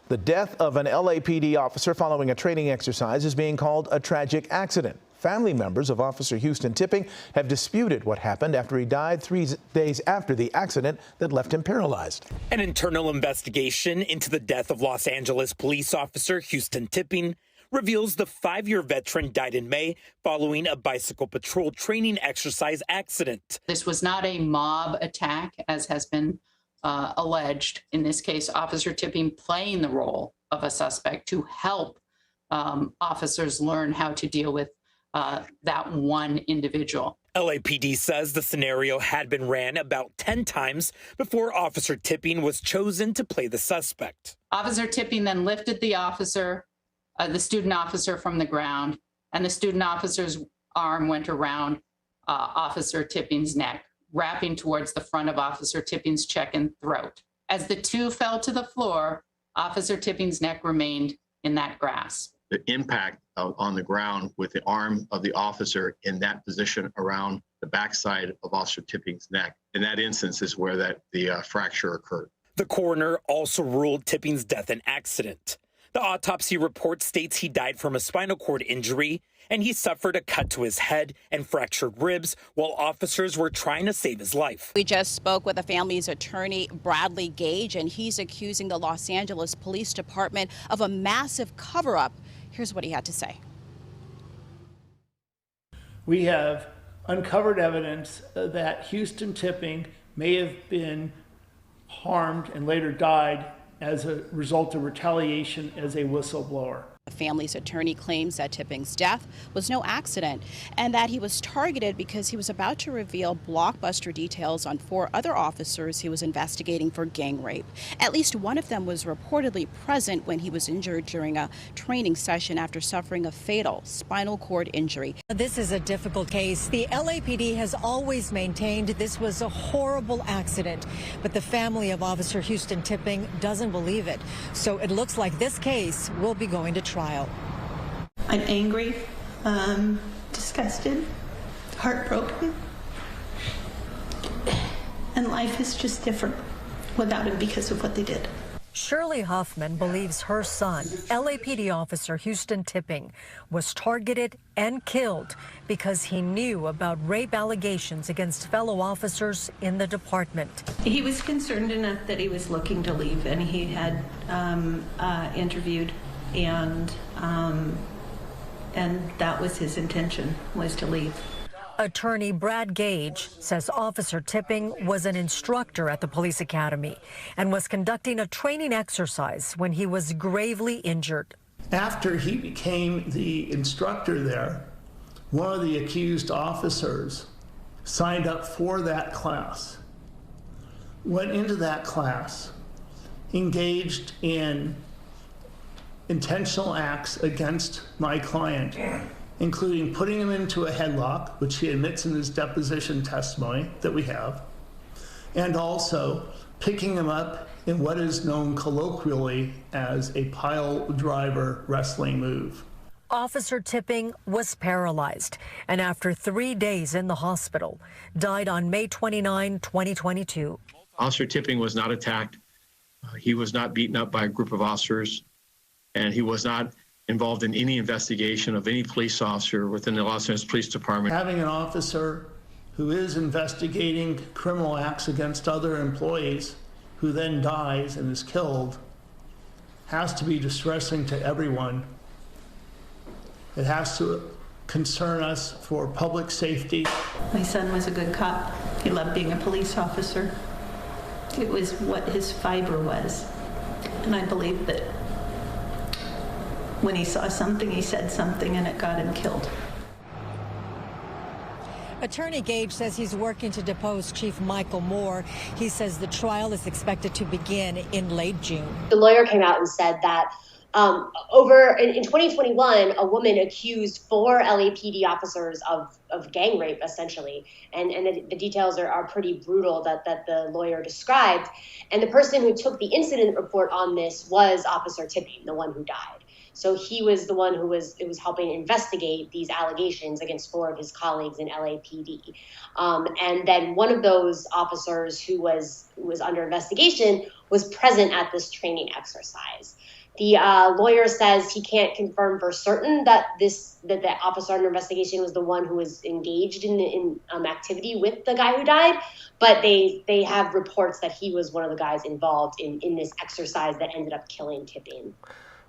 The death of an LAPD officer following a training exercise is being called a tragic accident. Family members of Officer Houston Tipping have disputed what happened after he died 3 days after the accident that left him paralyzed. An internal investigation into the death of Los Angeles police officer Houston Tipping reveals the 5-year veteran died in May following a bicycle patrol training exercise accident. This was not a mob attack, as has been alleged. In this case, Officer Tipping playing the role of a suspect to help officers learn how to deal with that one individual. LAPD says the scenario had been ran about 10 times before Officer Tipping was chosen to play the suspect. Officer Tipping then lifted the student officer from the ground, and the student officer's arm went around Officer Tipping's neck, wrapping towards the front of Officer Tipping's cheek and throat. As the two fell to the floor, Officer Tipping's neck remained in that grasp. The impact on the ground with the arm of the officer in that position around the backside of Officer Tipping's neck. In that instance is where the fracture occurred. The coroner also ruled Tipping's death an accident. The autopsy report states he died from a spinal cord injury and he suffered a cut to his head and fractured ribs while officers were trying to save his life. We just spoke with the family's attorney, Bradley Gage, and he's accusing the Los Angeles Police Department of a massive cover-up. Here's what he had to say. We have uncovered evidence that Houston Tipping may have been harmed and later died as a result of retaliation as a whistleblower. The family's attorney claims that Tipping's death was no accident and that he was targeted because he was about to reveal blockbuster details on 4 other officers he was investigating for gang rape. At least one of them was reportedly present when he was injured during a training session after suffering a fatal spinal cord injury. This is a difficult case. The LAPD has always maintained this was a horrible accident, but the family of Officer Houston Tipping doesn't believe it. So it looks like this case will be going to trial. I'm angry, disgusted, heartbroken, and life is just different without him because of what they did. Shirley Huffman believes her son, LAPD officer Houston Tipping, was targeted and killed because he knew about rape allegations against fellow officers in the department. He was concerned enough that he was looking to leave, and he had interviewed, and that was his intention, was to leave. Attorney Brad Gage says Officer Tipping was an instructor at the police academy and was conducting a training exercise when he was gravely injured. After he became the instructor there, one of the accused officers signed up for that class, went into that class, engaged in intentional acts against my client, including putting him into a headlock, which he admits in his deposition testimony that we have, and also picking him up in what is known colloquially as a pile driver wrestling move. Officer Tipping was paralyzed and after 3 days in the hospital, died on May 29, 2022. Officer Tipping was not attacked. He was not beaten up by a group of officers, and he was not involved in any investigation of any police officer within the Los Angeles Police Department. Having an officer who is investigating criminal acts against other employees who then dies and is killed has to be distressing to everyone. It has to concern us for public safety. My son was a good cop. He loved being a police officer. It was what his fiber was. And I believe that when he saw something, he said something, and it got him killed. Attorney Gage says he's working to depose Chief Michael Moore. He says the trial is expected to begin in late June. The lawyer came out and said that in 2021, a woman accused 4 LAPD officers of gang rape, essentially. And the details are pretty brutal that the lawyer described. And the person who took the incident report on this was Officer Tipping, the one who died. So he was the one who was helping investigate these allegations against 4 of his colleagues in LAPD. And then one of those officers who was under investigation was present at this training exercise. The lawyer says he can't confirm for certain that the officer under investigation was the one who was engaged in activity with the guy who died, but they have reports that he was one of the guys involved in this exercise that ended up killing Tipping.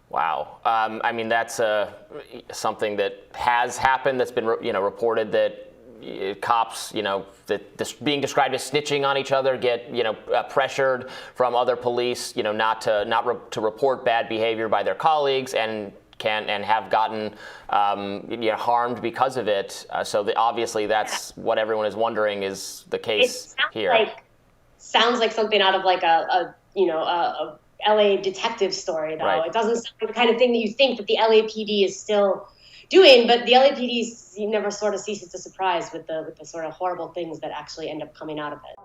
Wow. I mean, that's something that has happened. That's been reported that cops, that this being described as snitching on each other, get pressured from other police, not to report bad behavior by their colleagues, and have gotten harmed because of it. So obviously that's what everyone is wondering is the case here. Sounds like something out of like a LA detective story, though. Right. It doesn't sound like the kind of thing that you think that the LAPD is still doing, but the LAPD never sort of ceases to surprise with the sort of horrible things that actually end up coming out of it.